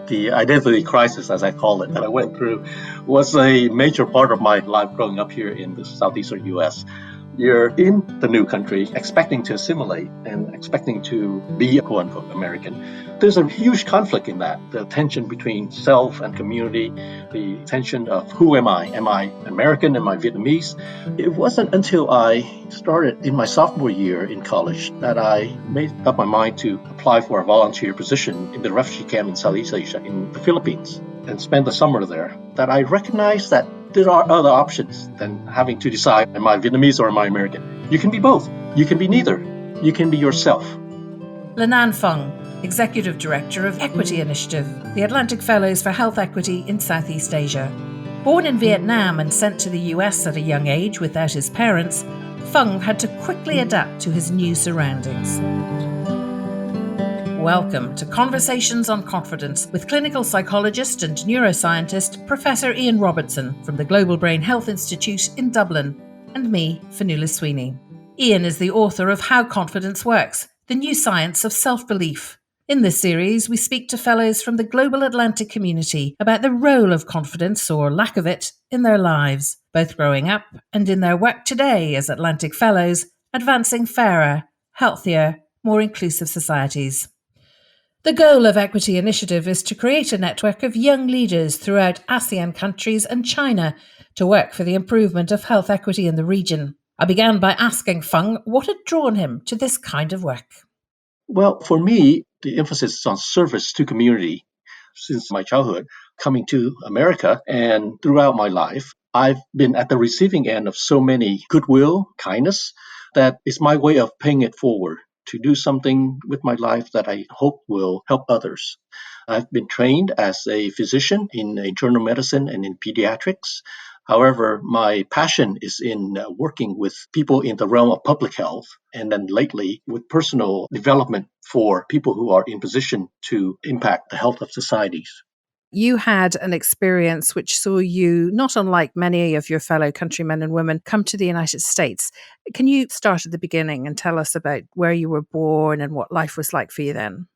The identity crisis, as I call it, that I went through was a major part of my life growing up here in the southeastern U.S. You're in the new country, expecting to assimilate and expecting to be a quote-unquote American. There's a huge conflict in that, the tension between self and community, the tension of who am I? Am I American? Am I Vietnamese? It wasn't until I started in my sophomore year in college that I made up my mind to apply for a volunteer position in the refugee camp in Southeast Asia, in the Philippines, and spend the summer there, that I recognized that there are other options than having to decide, am I Vietnamese or am I American? You can be both. You can be neither. You can be yourself. Nhan Phuong, Executive Director of Equity Initiative, the Atlantic Fellows for Health Equity in Southeast Asia. Born in Vietnam and sent to the US at a young age without his parents, Phuong had to quickly adapt to his new surroundings. Welcome to Conversations on Confidence with clinical psychologist and neuroscientist Professor Ian Robertson from the Global Brain Health Institute in Dublin, and me, Fionnuala Sweeney. Ian is the author of How Confidence Works, the new science of self-belief. In this series, we speak to fellows from the global Atlantic community about the role of confidence, or lack of it, in their lives, both growing up and in their work today as Atlantic Fellows, advancing fairer, healthier, more inclusive societies. The goal of Equity Initiative is to create a network of young leaders throughout ASEAN countries and China to work for the improvement of health equity in the region. I began by asking Phuong what had drawn him to this kind of work. Well, for me, the emphasis is on service to community. Since my childhood, coming to America and throughout my life, I've been at the receiving end of so many goodwill, kindness, that it's my way of paying it forward, to do something with my life that I hope will help others. I've been trained as a physician in internal medicine and in pediatrics. However, my passion is in working with people in the realm of public health, and then lately with personal development for people who are in position to impact the health of societies. You had an experience which saw you, not unlike many of your fellow countrymen and women, come to the United States. Can you start at the beginning and tell us about where you were born and what life was like for you then?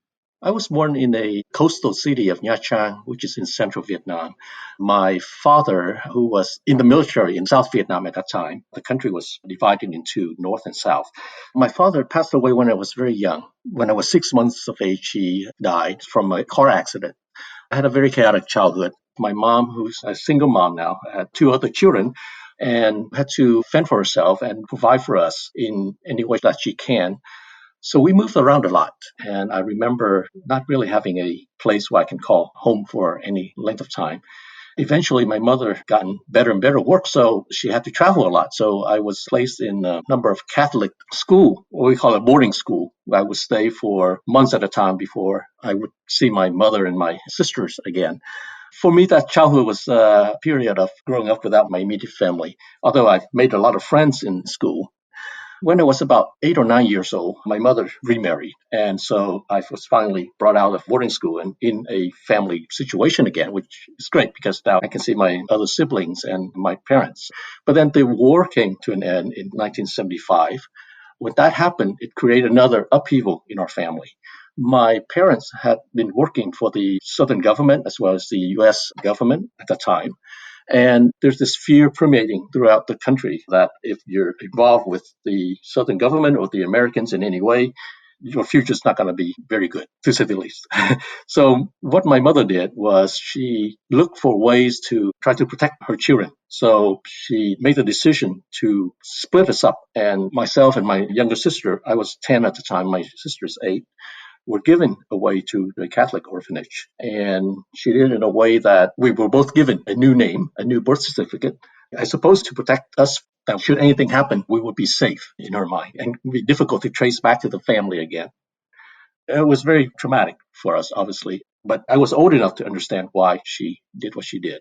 I was born in a coastal city of Nhan, which is in central Vietnam. My father, who was in the military in South Vietnam at that time, the country was divided into North and South. My father passed away when I was very young. When I was 6 months of age, he died from a car accident. I had a very chaotic childhood. My mom, who's a single mom now, had 2 other children and had to fend for herself and provide for us in any way that she can. So we moved around a lot. And I remember not really having a place where I can call home for any length of time. Eventually, my mother gotten better and better work, so she had to travel a lot. So I was placed in a number of Catholic school, what we call a boarding school. I would stay for months at a time before I would see my mother and my sisters again. For me, that childhood was a period of growing up without my immediate family, although I've made a lot of friends in school. When I was about 8 or 9 years old, my mother remarried. And so I was finally brought out of boarding school and in a family situation again, which is great because now I can see my other siblings and my parents. But then the war came to an end in 1975. When that happened, it created another upheaval in our family. My parents had been working for the Southern government as well as the U.S. government at the time. And there's this fear permeating throughout the country that if you're involved with the Southern government or the Americans in any way, your future's not going to be very good, to say the least. So what my mother did was she looked for ways to try to protect her children. So she made the decision to split us up. And myself and my younger sister, I was 10 at the time, my sister's 8, were given away to the Catholic orphanage. And she did it in a way that we were both given a new name, a new birth certificate, I suppose to protect us, that should anything happen, we would be safe in her mind and it would be difficult to trace back to the family again. It was very traumatic for us, obviously, but I was old enough to understand why she did what she did.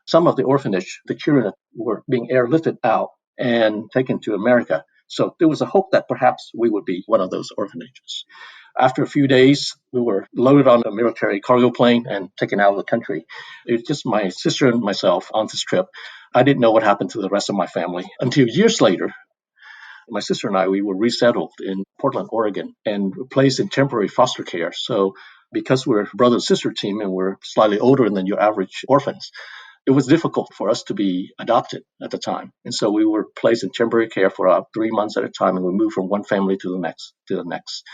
Some of the orphanage, the children were being airlifted out and taken to America. So there was a hope that perhaps we would be one of those orphanages. After a few days, we were loaded on a military cargo plane and taken out of the country. It was just my sister and myself on this trip. I didn't know what happened to the rest of my family until years later. My sister and I, we were resettled in Portland, Oregon, and placed in temporary foster care. So because we're a brother and sister team and we're slightly older than your average orphans, it was difficult for us to be adopted at the time. And so we were placed in temporary care for about 3 months at a time, and we moved from one family to the next.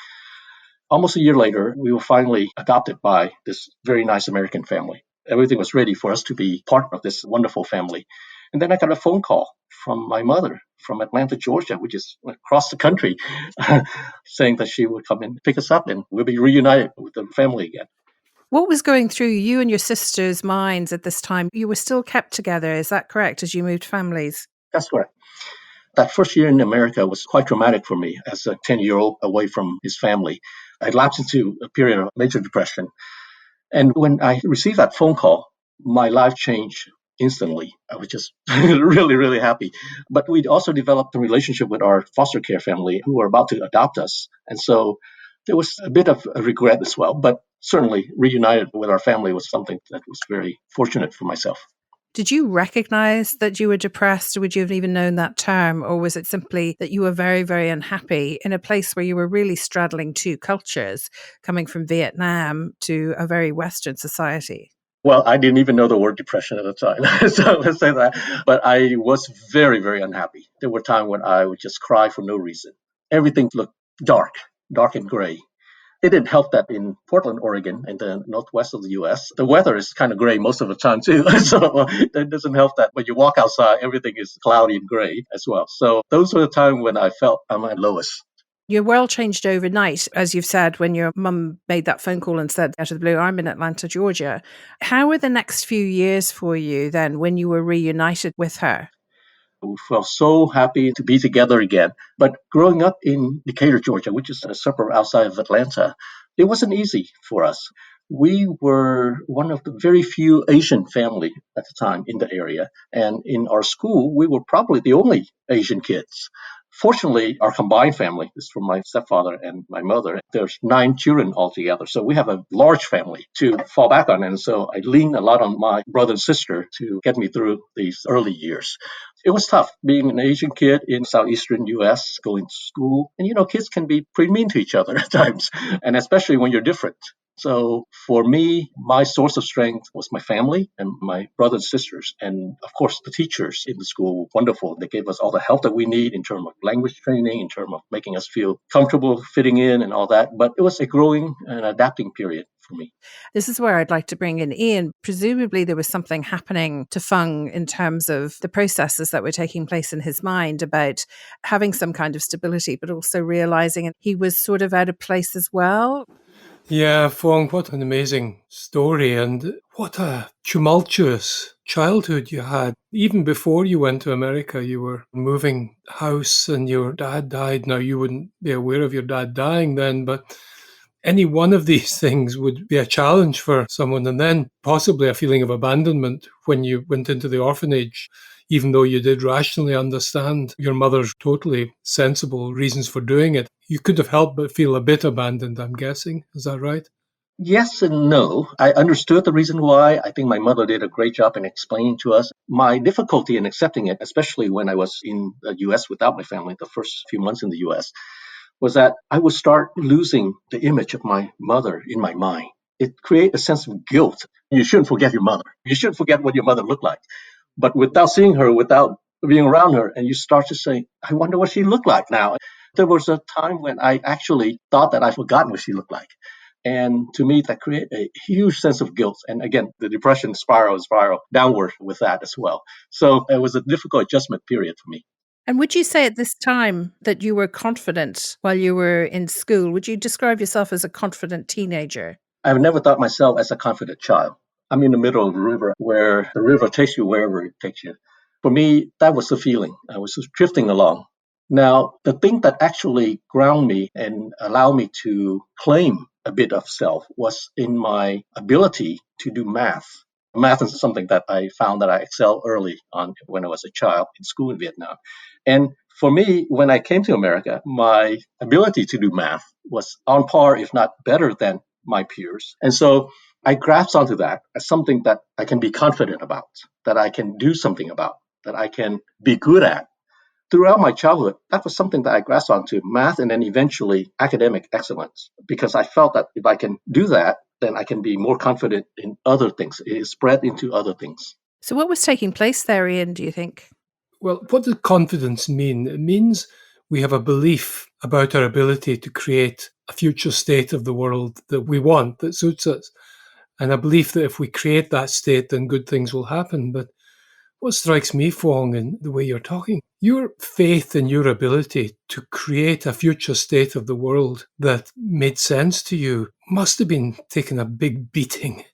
Almost a year later, we were finally adopted by this very nice American family. Everything was ready for us to be part of this wonderful family. And then I got a phone call from my mother from Atlanta, Georgia, which is across the country, saying that she would come and pick us up and we'll be reunited with the family again. What was going through you and your sister's minds at this time? You were still kept together, is that correct, as you moved families? That's correct. That first year in America was quite traumatic for me as a 10-year-old away from his family. I lapsed into a period of major depression. And when I received that phone call, my life changed instantly. I was just really, really happy. But we'd also developed a relationship with our foster care family who were about to adopt us. And so there was a bit of a regret as well. But certainly reunited with our family was something that was very fortunate for myself. Did you recognize that you were depressed, or would you have even known that term? Or was it simply that you were very, very unhappy in a place where you were really straddling two cultures, coming from Vietnam to a very Western society? Well, I didn't even know the word depression at the time. So let's say that. But I was very, very unhappy. There were times when I would just cry for no reason. Everything looked dark, dark and gray. It didn't help that in Portland, Oregon, in the northwest of the U.S., the weather is kind of gray most of the time, too. So it doesn't help that when you walk outside, everything is cloudy and gray as well. So those were the times when I felt I'm at lowest. Your world changed overnight, as you've said, when your mum made that phone call and said, out of the blue, I'm in Atlanta, Georgia. How were the next few years for you then when you were reunited with her? We felt so happy to be together again. But growing up in Decatur, Georgia, which is a suburb outside of Atlanta, it wasn't easy for us. We were one of the very few Asian family at the time in the area. And in our school, we were probably the only Asian kids. Fortunately, our combined family is from my stepfather and my mother. There's 9 children altogether. So we have a large family to fall back on. And so I leaned a lot on my brother and sister to get me through these early years. It was tough being an Asian kid in southeastern U.S., going to school. And, kids can be pretty mean to each other at times, and especially when you're different. So for me, my source of strength was my family and my brothers and sisters. And of course, the teachers in the school were wonderful. They gave us all the help that we need in terms of language training, in terms of making us feel comfortable fitting in and all that. But it was a growing and adapting period for me. This is where I'd like to bring in Ian. Presumably, there was something happening to Phuong in terms of the processes that were taking place in his mind about having some kind of stability, but also realizing he was sort of out of place as well. Yeah, Phuong, what an amazing story, and what a tumultuous childhood you had. Even before you went to America, you were moving house and your dad died. Now, you wouldn't be aware of your dad dying then, but any one of these things would be a challenge for someone, and then possibly a feeling of abandonment when you went into the orphanage, even though you did rationally understand your mother's totally sensible reasons for doing it. You could have helped but feel a bit abandoned, I'm guessing. Is that right? Yes and no. I understood the reason why. I think my mother did a great job in explaining to us. My difficulty in accepting it, especially when I was in the US without my family, the first few months in the US, was that I would start losing the image of my mother in my mind. It created a sense of guilt. You shouldn't forget your mother. You shouldn't forget what your mother looked like. But without seeing her, without being around her, and you start to say, I wonder what she looked like now. There was a time when I actually thought that I'd forgotten what she looked like. And to me, that created a huge sense of guilt. And again, the depression spiral downward with that as well. So it was a difficult adjustment period for me. And would you say at this time that you were confident while you were in school? Would you describe yourself as a confident teenager? I've never thought myself as a confident child. I'm in the middle of the river where the river takes you wherever it takes you. For me, that was the feeling. I was just drifting along. Now, the thing that actually ground me and allowed me to claim a bit of self was in my ability to do math. Math is something that I found that I excel early on when I was a child in school in Vietnam. And for me, when I came to America, my ability to do math was on par, if not better than my peers. And so I grasped onto that as something that I can be confident about, that I can do something about, that I can be good at. Throughout my childhood, that was something that I grasped onto, math and then eventually academic excellence, because I felt that if I can do that, then I can be more confident in other things. It is spread into other things. So what was taking place there, Ian, do you think? Well, what does confidence mean? It means we have a belief about our ability to create a future state of the world that we want, that suits us. And a belief that if we create that state, then good things will happen. But what strikes me, Phuong, in the way you're talking, your faith in your ability to create a future state of the world that made sense to you must have been taking a big beating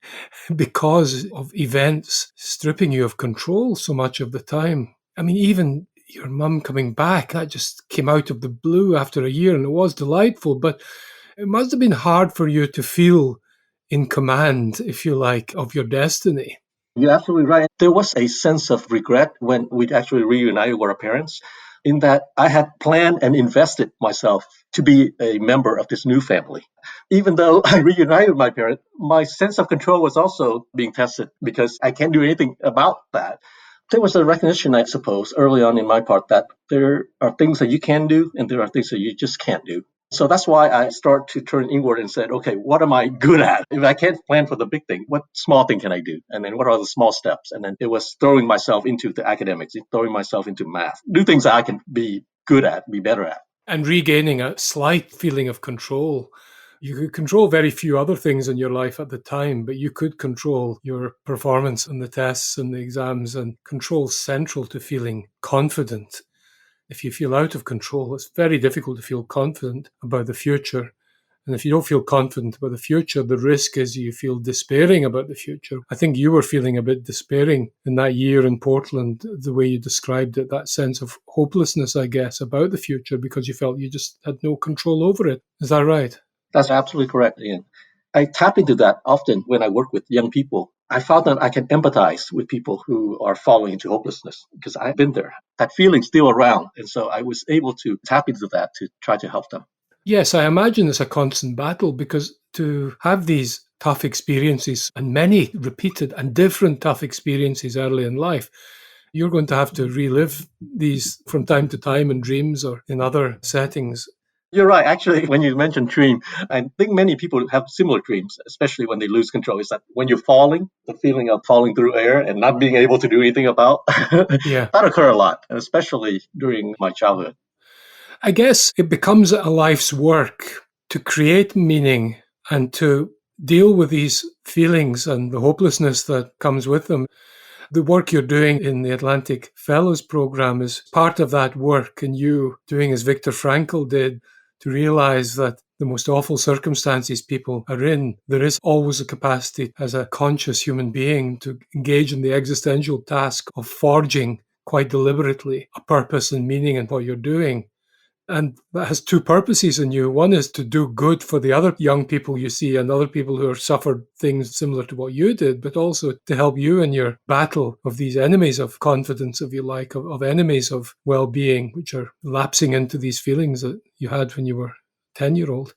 because of events stripping you of control so much of the time. I mean, even your mum coming back, that just came out of the blue after a year and it was delightful, but it must have been hard for you to feel in command, if you like, of your destiny. You're absolutely right. There was a sense of regret when we actually reunited with our parents, in that I had planned and invested myself to be a member of this new family. Even though I reunited with my parents, my sense of control was also being tested because I can't do anything about that. There was a recognition, I suppose, early on in my part that there are things that you can do and there are things that you just can't do. So that's why I start to turn inward and said, okay, what am I good at? If I can't plan for the big thing, what small thing can I do? And then what are the small steps? And then it was throwing myself into the academics, throwing myself into math, do things that I can be good at, be better at. And regaining a slight feeling of control. You could control very few other things in your life at the time, but you could control your performance on the tests and the exams, and control central to feeling confident. If you feel out of control, it's very difficult to feel confident about the future. And if you don't feel confident about the future, the risk is you feel despairing about the future. I think you were feeling a bit despairing in that year in Portland, the way you described it, that sense of hopelessness, I guess, about the future because you felt you just had no control over it. Is that right? That's absolutely correct, Ian. I tap into that often when I work with young people. I found that I can empathize with people who are falling into hopelessness because I've been there. That feeling's still around. And so I was able to tap into that to try to help them. Yes, I imagine it's a constant battle because to have these tough experiences and many repeated and different tough experiences early in life, you're going to have to relive these from time to time in dreams or in other settings. You're right. Actually, when you mentioned dream, I think many people have similar dreams, especially when they lose control. Is that when you're falling, the feeling of falling through air and not being able to do anything about Yeah. that occur a lot, especially during my childhood. I guess it becomes a life's work to create meaning and to deal with these feelings and the hopelessness that comes with them. The work you're doing in the Atlantic Fellows Program is part of that work, and you doing as Viktor Frankl did to realize that the most awful circumstances people are in, there is always a capacity as a conscious human being to engage in the existential task of forging quite deliberately a purpose and meaning in what you're doing. And that has two purposes in you. One is to do good for the other young people you see and other people who have suffered things similar to what you did, but also to help you in your battle of these enemies of confidence, if you like, of enemies of well-being, which are lapsing into these feelings that you had when you were 10-year-old.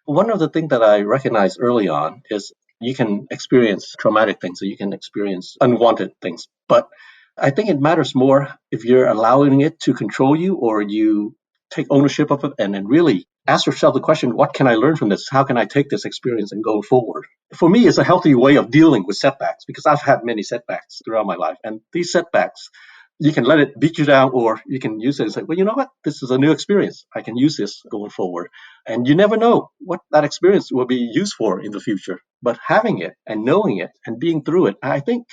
One of the things that I recognized early on is you can experience traumatic things, so you can experience unwanted things. But I think it matters more if you're allowing it to control you or you take ownership of it and then really ask yourself the question, what can I learn from this? How can I take this experience and go forward? For me, it's a healthy way of dealing with setbacks because I've had many setbacks throughout my life. And these setbacks, you can let it beat you down or you can use it and say, well, you know what? This is a new experience. I can use this going forward. And you never know what that experience will be used for in the future. But having it and knowing it and being through it, I think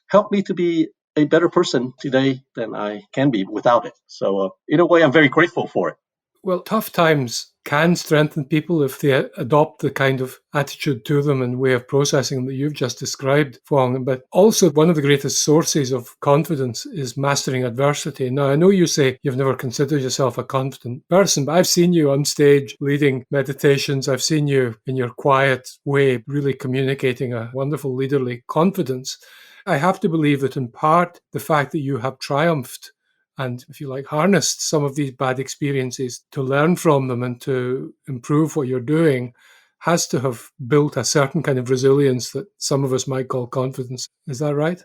helped me to be a better person today than I can be without it. So in a way, I'm very grateful for it. Well, tough times can strengthen people if they adopt the kind of attitude to them and way of processing that you've just described, Phuong. But also, one of the greatest sources of confidence is mastering adversity. Now, I know you say you've never considered yourself a confident person, but I've seen you on stage leading meditations. I've seen you in your quiet way really communicating a wonderful leaderly confidence. I have to believe that in part, the fact that you have triumphed and, if you like, harnessed some of these bad experiences to learn from them and to improve what you're doing has to have built a certain kind of resilience that some of us might call confidence. Is that right?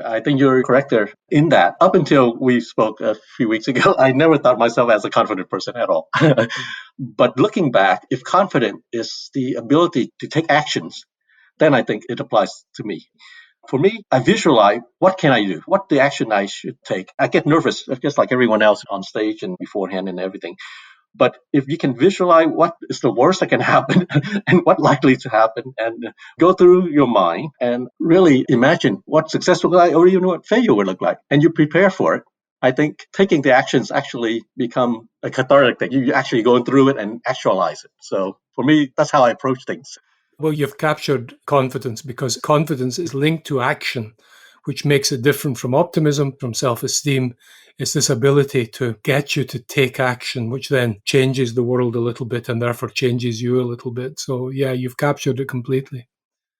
I think you're correct there in that. Up until we spoke a few weeks ago, I never thought myself as a confident person at all. But looking back, if confident is the ability to take actions then I think it applies to me. For me, I visualize what can I do? What the action I should take. I get nervous just like everyone else on stage and beforehand and everything. But if you can visualize what is the worst that can happen and what likely to happen and go through your mind and really imagine what success will look like or even what failure will look like and you prepare for it, I think taking the actions actually become a cathartic thing. You actually go through it and actualize it. So for me, that's how I approach things. Well, you've captured confidence because confidence is linked to action, which makes it different from optimism, from self-esteem. It's this ability to get you to take action, which then changes the world a little bit and therefore changes you a little bit. So yeah, you've captured it completely.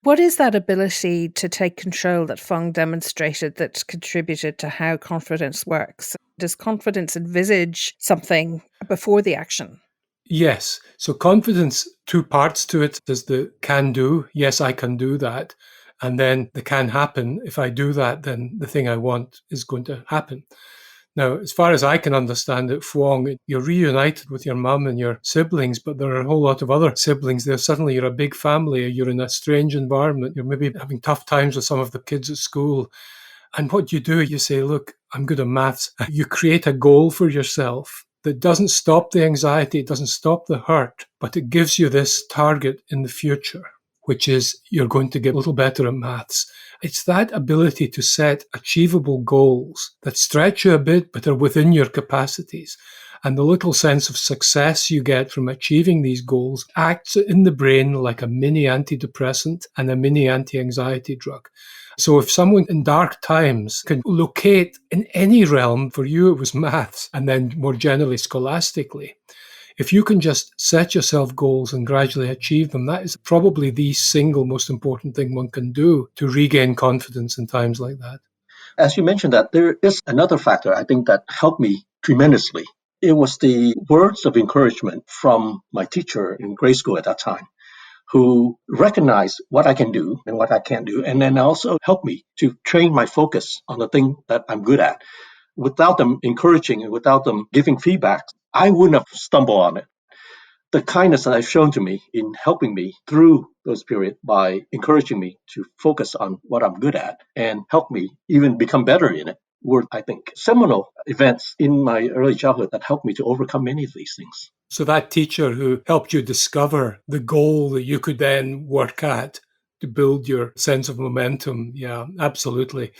What is that ability to take control that Phuong demonstrated that contributed to how confidence works? Does confidence envisage something before the action? Yes. So confidence, two parts to it. There's the can do. Yes, I can do that. And then the can happen. If I do that, then the thing I want is going to happen. Now, as far as I can understand it, Phuong, you're reunited with your mum and your siblings, but there are a whole lot of other siblings there. Suddenly you're a big family, you're in a strange environment, you're maybe having tough times with some of the kids at school. And what you do, you say, look, I'm good at maths. You create a goal for yourself that doesn't stop the anxiety, it doesn't stop the hurt, but it gives you this target in the future, which is you're going to get a little better at maths. It's that ability to set achievable goals that stretch you a bit, but are within your capacities. And the little sense of success you get from achieving these goals acts in the brain like a mini antidepressant and a mini anti-anxiety drug. So if someone in dark times can locate in any realm, for you it was maths, and then more generally scholastically, if you can just set yourself goals and gradually achieve them, that is probably the single most important thing one can do to regain confidence in times like that. As you mentioned that, there is another factor I think that helped me tremendously. It was the words of encouragement from my teacher in grade school at that time, who recognized what I can do and what I can't do, and then also helped me to train my focus on the thing that I'm good at. Without them encouraging and without them giving feedback, I wouldn't have stumbled on it. The kindness that they've shown to me in helping me through those periods by encouraging me to focus on what I'm good at and help me even become better in it were, I think, seminal events in my early childhood that helped me to overcome many of these things. So that teacher who helped you discover the goal that you could then work at to build your sense of momentum. Yeah, absolutely.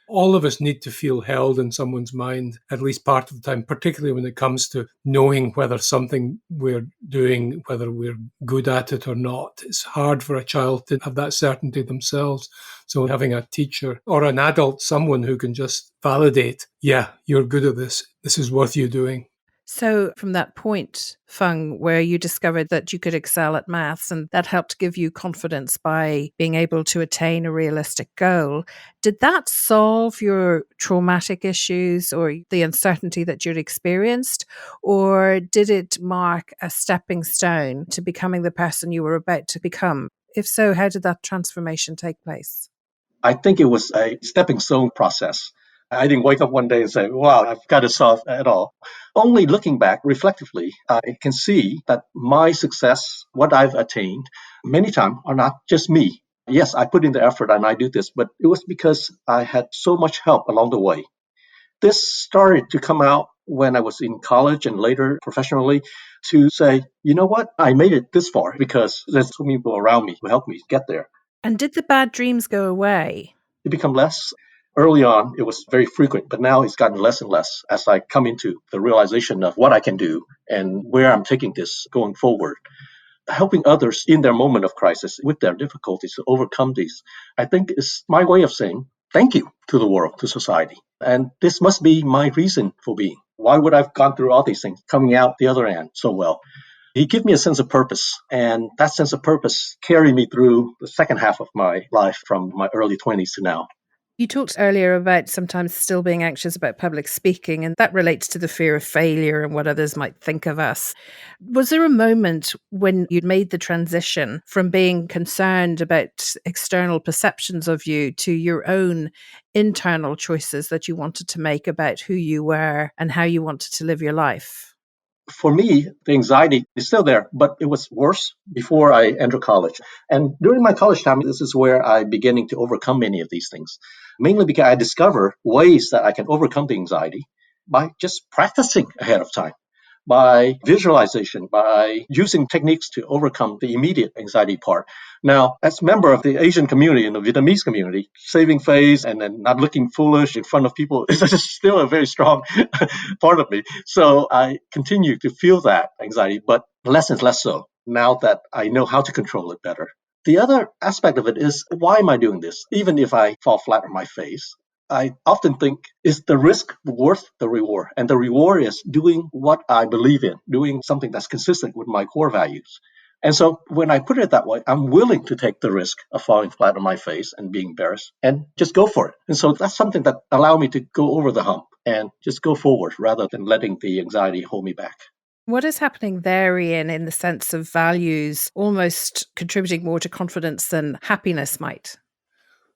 All of us need to feel held in someone's mind at least part of the time, particularly when it comes to knowing whether something we're doing, whether we're good at it or not. It's hard for a child to have that certainty themselves. So having a teacher or an adult, someone who can just validate, yeah, you're good at this. This is worth you doing. So from that point, Phuong, where you discovered that you could excel at maths and that helped give you confidence by being able to attain a realistic goal, did that solve your traumatic issues or the uncertainty that you'd experienced? Or did it mark a stepping stone to becoming the person you were about to become? If so, how did that transformation take place? I think it was a stepping stone process. I didn't wake up one day and say, wow, I've got to solve it all. Only looking back reflectively, I can see that my success, what I've attained, many times are not just me. Yes, I put in the effort and I do this, but it was because I had so much help along the way. This started to come out when I was in college and later professionally to say, you know what, I made it this far because there's so many people around me who helped me get there. And did the bad dreams go away? It become less. Early on, it was very frequent, but now it's gotten less and less as I come into the realization of what I can do and where I'm taking this going forward. Helping others in their moment of crisis with their difficulties to overcome these, I think is my way of saying thank you to the world, to society. And this must be my reason for being. Why would I have gone through all these things coming out the other end so well? He gave me a sense of purpose, and that sense of purpose carried me through the second half of my life from my early 20s to now. You talked earlier about sometimes still being anxious about public speaking, and that relates to the fear of failure and what others might think of us. Was there a moment when you'd made the transition from being concerned about external perceptions of you to your own internal choices that you wanted to make about who you were and how you wanted to live your life? For me, the anxiety is still there, but it was worse before I entered college. And during my college time, this is where I beginning to overcome many of these things, mainly because I discover ways that I can overcome the anxiety by just practicing ahead of time, by visualization, by using techniques to overcome the immediate anxiety part. Now, as a member of the Asian community and the Vietnamese community, saving face and then not looking foolish in front of people is still a very strong part of me. So I continue to feel that anxiety, but less and less so now that I know how to control it better. The other aspect of it is, why am I doing this? Even if I fall flat on my face, I often think, is the risk worth the reward? And the reward is doing what I believe in, doing something that's consistent with my core values. And so when I put it that way, I'm willing to take the risk of falling flat on my face and being embarrassed and just go for it. And so that's something that allowed me to go over the hump and just go forward rather than letting the anxiety hold me back. What is happening there, Ian, in the sense of values almost contributing more to confidence than happiness might?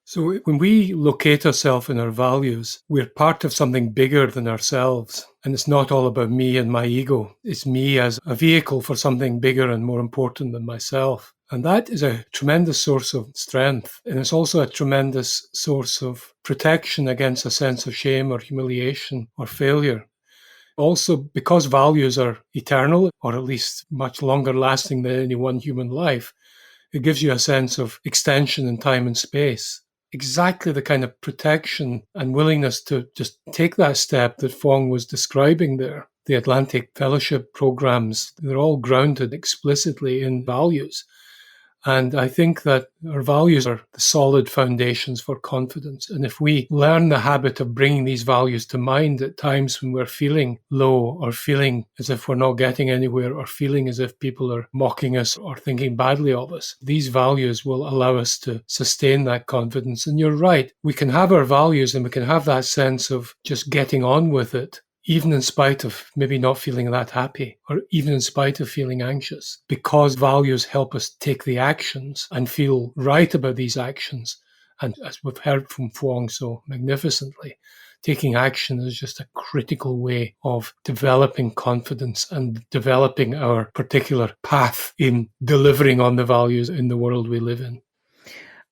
So when we locate ourselves in our values, we're part of something bigger than ourselves. And it's not all about me and my ego. It's me as a vehicle for something bigger and more important than myself. And that is a tremendous source of strength. And it's also a tremendous source of protection against a sense of shame or humiliation or failure. Also, because values are eternal, or at least much longer lasting than any one human life, it gives you a sense of extension in time and space. Exactly the kind of protection and willingness to just take that step that Phuong was describing there. The Atlantic Fellowship programs, they're all grounded explicitly in values. And I think that our values are the solid foundations for confidence. And if we learn the habit of bringing these values to mind at times when we're feeling low or feeling as if we're not getting anywhere or feeling as if people are mocking us or thinking badly of us, these values will allow us to sustain that confidence. And you're right, we can have our values and we can have that sense of just getting on with it, even in spite of maybe not feeling that happy, or even in spite of feeling anxious, because values help us take the actions and feel right about these actions. And as we've heard from Phuong so magnificently, taking action is just a critical way of developing confidence and developing our particular path in delivering on the values in the world we live in.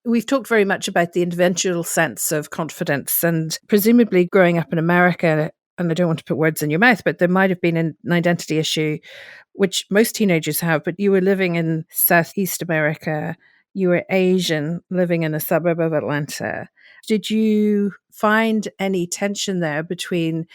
We've talked very much about the individual sense of confidence, and presumably growing up in America, and I don't want to put words in your mouth, but there might have been an identity issue, which most teenagers have, but you were living in Southeast America, you were Asian, living in a suburb of Atlanta. Did you find any tension there between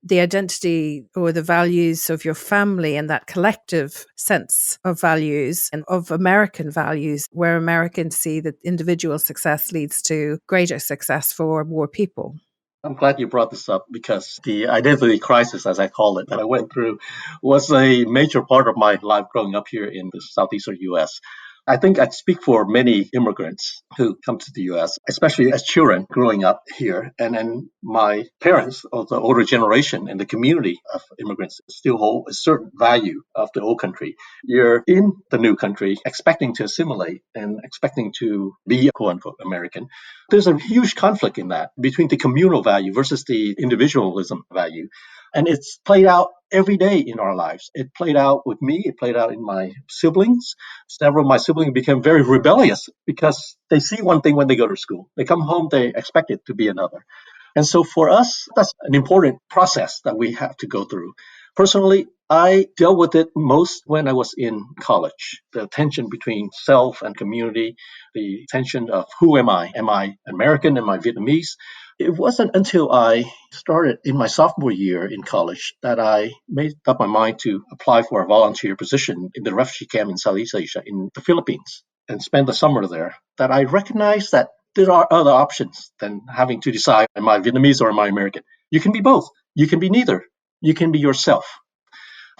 the identity or the values of your family and that collective sense of values and of American values, where Americans see that individual success leads to greater success for more people? I'm glad you brought this up because the identity crisis, as I call it, that I went through was a major part of my life growing up here in the southeastern US. I think I'd speak for many immigrants who come to the US, especially as children growing up here. And then my parents of the older generation and the community of immigrants still hold a certain value of the old country. You're in the new country expecting to assimilate and expecting to be quote unquote American. There's a huge conflict in that between the communal value versus the individualism value. And it's played out every day in our lives. It played out with me. It played out in my siblings. Several of my siblings became very rebellious because they see one thing when they go to school. They come home, they expect it to be another. And so for us, that's an important process that we have to go through. Personally, I dealt with it most when I was in college. The tension between self and community, the tension of who am I? Am I American? Am I Vietnamese? It wasn't until I started in my sophomore year in college that I made up my mind to apply for a volunteer position in the refugee camp in Southeast Asia in the Philippines and spend the summer there, that I recognized that there are other options than having to decide, am I Vietnamese or am I American? You can be both. You can be neither. You can be yourself.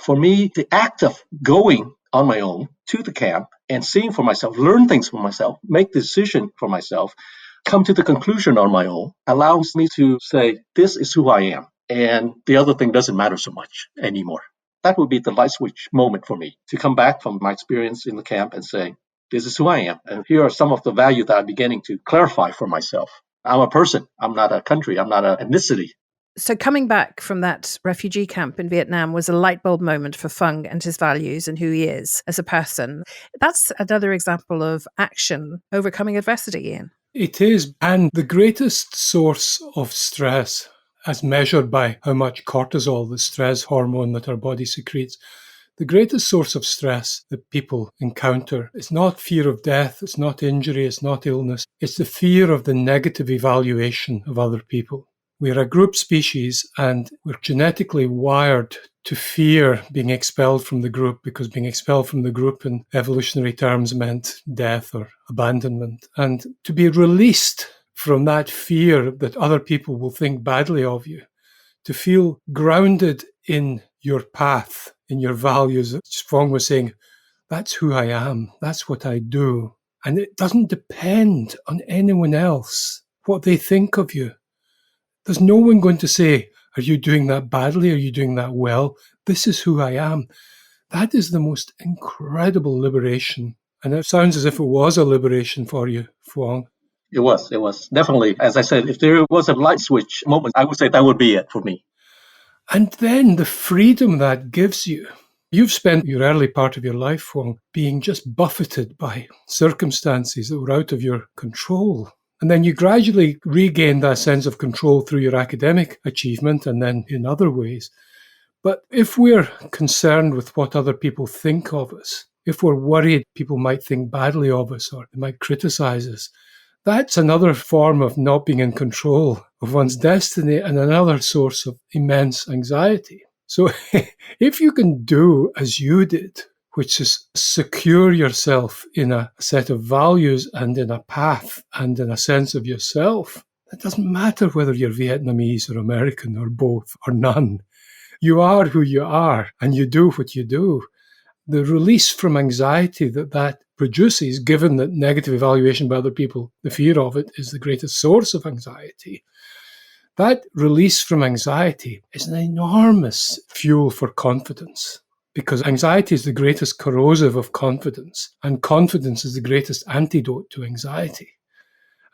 For me, the act of going on my own to the camp and seeing for myself, learn things for myself, make decision for myself, come to the conclusion on my own, allows me to say, this is who I am. And the other thing doesn't matter so much anymore. That would be the light switch moment for me to come back from my experience in the camp and say, this is who I am. And here are some of the values that I'm beginning to clarify for myself. I'm a person. I'm not a country. I'm not an ethnicity. So coming back from that refugee camp in Vietnam was a light bulb moment for Phuong and his values and who he is as a person. That's another example of action overcoming adversity, Ian. It is. And the greatest source of stress, as measured by how much cortisol, the stress hormone that our body secretes, the greatest source of stress that people encounter is not fear of death, it's not injury, it's not illness, it's the fear of the negative evaluation of other people. We're a group species and we're genetically wired to fear being expelled from the group, because being expelled from the group in evolutionary terms meant death or abandonment. And to be released from that fear that other people will think badly of you, to feel grounded in your path, in your values. Phuong was saying, that's who I am, that's what I do. And it doesn't depend on anyone else, what they think of you. There's no one going to say, are you doing that badly? Are you doing that well? This is who I am. That is the most incredible liberation. And it sounds as if it was a liberation for you, Phuong. It was. Definitely. As I said, if there was a light switch moment, I would say that would be it for me. And then the freedom that gives you. You've spent your early part of your life, Phuong, being just buffeted by circumstances that were out of your control. And then you gradually regain that sense of control through your academic achievement and then in other ways. But if we're concerned with what other people think of us, if we're worried people might think badly of us or they might criticize us, that's another form of not being in control of one's destiny and another source of immense anxiety. So if you can do as you did, which is secure yourself in a set of values and in a path and in a sense of yourself, it doesn't matter whether you're Vietnamese or American or both or none. You are who you are and you do what you do. The release from anxiety that produces, given that negative evaluation by other people, the fear of it is the greatest source of anxiety. That release from anxiety is an enormous fuel for confidence, because anxiety is the greatest corrosive of confidence, and confidence is the greatest antidote to anxiety.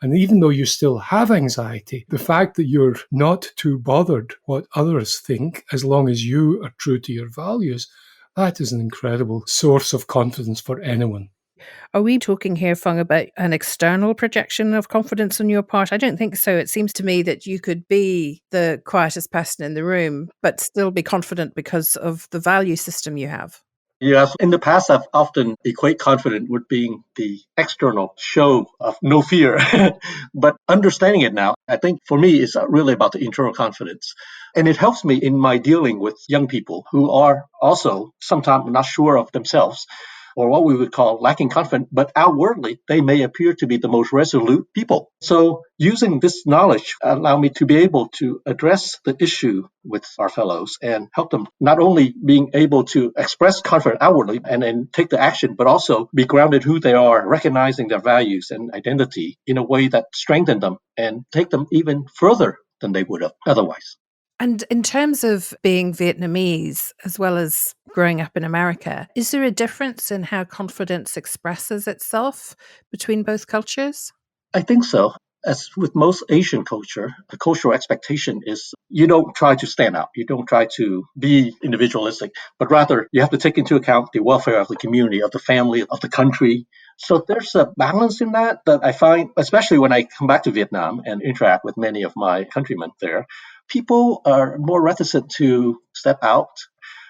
And even though you still have anxiety, the fact that you're not too bothered what others think, as long as you are true to your values, that is an incredible source of confidence for anyone. Are we talking here, Phuong, about an external projection of confidence on your part? I don't think so. It seems to me that you could be the quietest person in the room, but still be confident because of the value system you have. Yes, in the past, I've often equate confidence with being the external show of no fear. But understanding it now, I think for me, it's really about the internal confidence. And it helps me in my dealing with young people who are also sometimes not sure of themselves, or what we would call lacking confidence, but outwardly they may appear to be the most resolute people. So using this knowledge allow me to be able to address the issue with our fellows and help them not only being able to express confidence outwardly and then take the action, but also be grounded who they are, recognizing their values and identity in a way that strengthen them and take them even further than they would have otherwise. And in terms of being Vietnamese, as well as growing up in America, is there a difference in how confidence expresses itself between both cultures? I think so. As with most Asian culture, the cultural expectation is you don't try to stand out. You don't try to be individualistic, but rather you have to take into account the welfare of the community, of the family, of the country. So there's a balance in that I find, especially when I come back to Vietnam and interact with many of my countrymen there, people are more reticent to step out.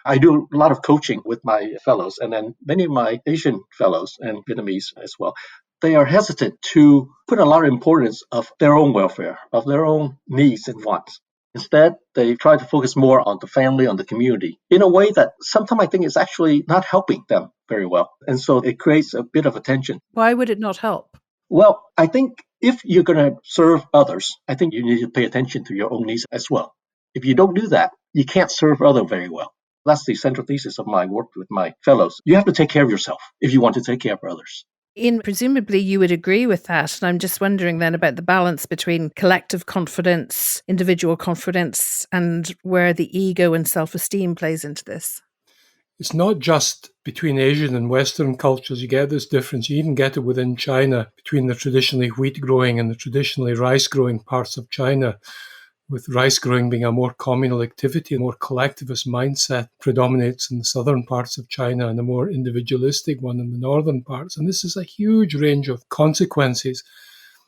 I do a lot of coaching with my fellows, and then many of my Asian fellows and Vietnamese as well. They are hesitant to put a lot of importance of their own welfare, of their own needs and wants. Instead, they try to focus more on the family, on the community, in a way that sometimes I think is actually not helping them very well. And so it creates a bit of a tension. Why would it not help? Well, I think if you're going to serve others, I think you need to pay attention to your own needs as well. If you don't do that, you can't serve others very well. That's the central thesis of my work with my fellows. You have to take care of yourself if you want to take care of others. Ian, presumably you would agree with that. And I'm just wondering then about the balance between collective confidence, individual confidence, and where the ego and self-esteem plays into this. It's not just between Asian and Western cultures. You get this difference. You even get it within China, between the traditionally wheat growing and the traditionally rice growing parts of China. with rice growing being a more communal activity, a more collectivist mindset predominates in the southern parts of China and a more individualistic one in the northern parts. And this is a huge range of consequences.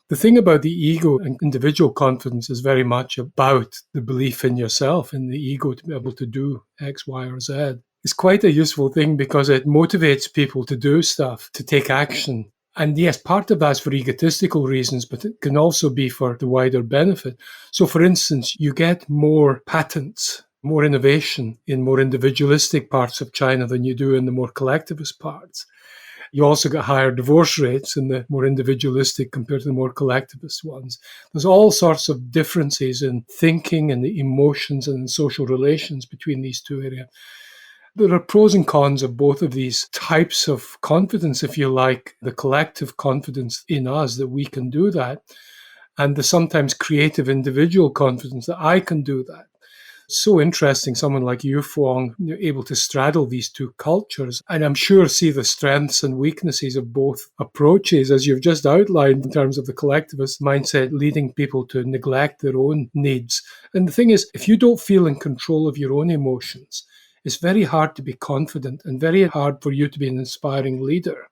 The thing about the ego and individual confidence is very much about the belief in yourself, in the ego to be able to do X, Y, or Z. It's quite a useful thing because it motivates people to do stuff, to take action. And yes, part of that's for egotistical reasons, but it can also be for the wider benefit. So for instance, you get more patents, more innovation in more individualistic parts of China than you do in the more collectivist parts. You also get higher divorce rates in the more individualistic compared to the more collectivist ones. There's all sorts of differences in thinking and the emotions and social relations between these two areas. There are pros and cons of both of these types of confidence, if you like, the collective confidence in us that we can do that, and the sometimes creative individual confidence that I can do that. So interesting, someone like you, Phuong, you're able to straddle these two cultures, and I'm sure see the strengths and weaknesses of both approaches, as you've just outlined in terms of the collectivist mindset leading people to neglect their own needs. And the thing is, if you don't feel in control of your own emotions, it's very hard to be confident and very hard for you to be an inspiring leader.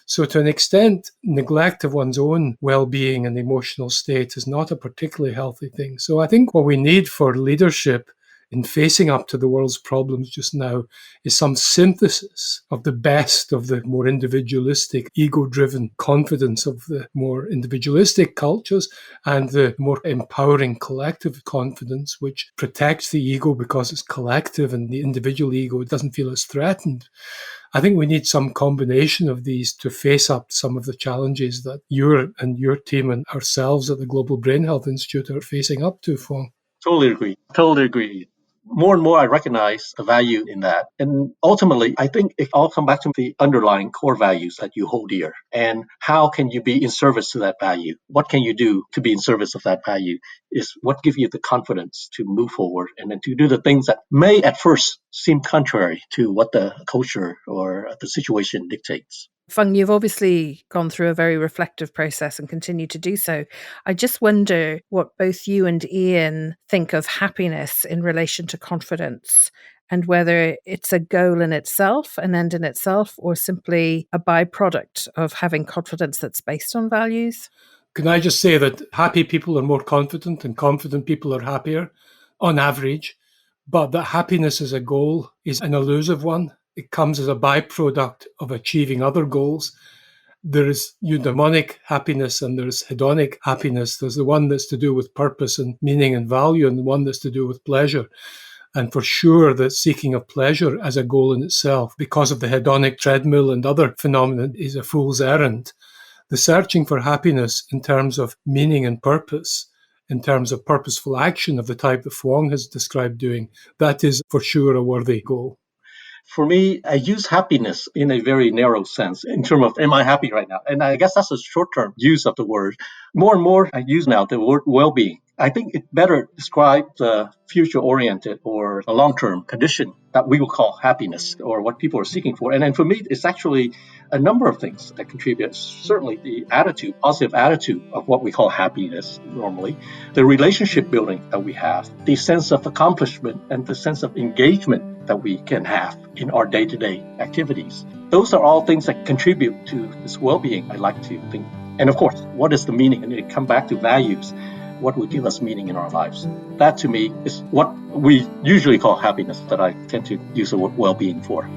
So to an extent, neglect of one's own well-being and emotional state is not a particularly healthy thing. So I think what we need for leadership in facing up to the world's problems just now is some synthesis of the best of the more individualistic, ego-driven confidence of the more individualistic cultures and the more empowering collective confidence, which protects the ego because it's collective and the individual ego doesn't feel as threatened. I think we need some combination of these to face up to some of the challenges that you and your team and ourselves at the Global Brain Health Institute are facing up to, Phuong. Totally agree. Totally agree. More and more, I recognize the value in that. And ultimately, I think it all comes back to the underlying core values that you hold dear. And how can you be in service to that value? What can you do to be in service of that value is what gives you the confidence to move forward and then to do the things that may at first seem contrary to what the culture or the situation dictates. Phuong, you've obviously gone through a very reflective process and continue to do so. I just wonder what both you and Ian think of happiness in relation to confidence and whether it's a goal in itself, an end in itself, or simply a byproduct of having confidence that's based on values. Can I just say that happy people are more confident and confident people are happier on average, but that happiness as a goal is an elusive one. It comes as a byproduct of achieving other goals. There is eudaimonic happiness and there's hedonic happiness. There's the one that's to do with purpose and meaning and value and the one that's to do with pleasure. And for sure, the seeking of pleasure as a goal in itself, because of the hedonic treadmill and other phenomena, is a fool's errand. The searching for happiness in terms of meaning and purpose, in terms of purposeful action of the type that Phuong has described doing, that is for sure a worthy goal. For me, I use happiness in a very narrow sense in terms of, am I happy right now? And I guess that's a short-term use of the word. More and more, I use now the word well-being. I think it better describes the future-oriented or a long-term condition that we will call happiness or what people are seeking for. And then for me, it's actually a number of things that contribute. Certainly the attitude, positive attitude of what we call happiness normally, the relationship building that we have, the sense of accomplishment and the sense of engagement that we can have in our day-to-day activities. Those are all things that contribute to this well-being, I like to think. And of course, what is the meaning? And it comes back to values. What will give us meaning in our lives? That to me is what we usually call happiness that I tend to use the word well-being for.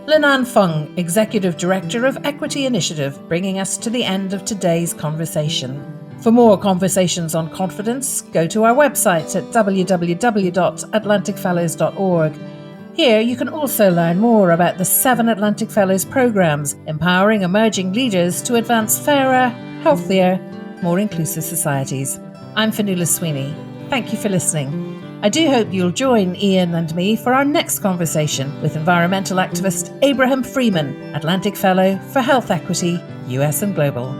Nhan Phuong, Executive Director of Equity Initiative, bringing us to the end of today's conversation. For more conversations on confidence, go to our website at www.atlanticfellows.org. Here you can also learn more about the 7 Atlantic Fellows programs, empowering emerging leaders to advance fairer, healthier, more inclusive societies. I'm Fionnuala Sweeney. Thank you for listening. I do hope you'll join Ian and me for our next conversation with environmental activist Abraham Freeman, Atlantic Fellow for Health Equity, US and Global.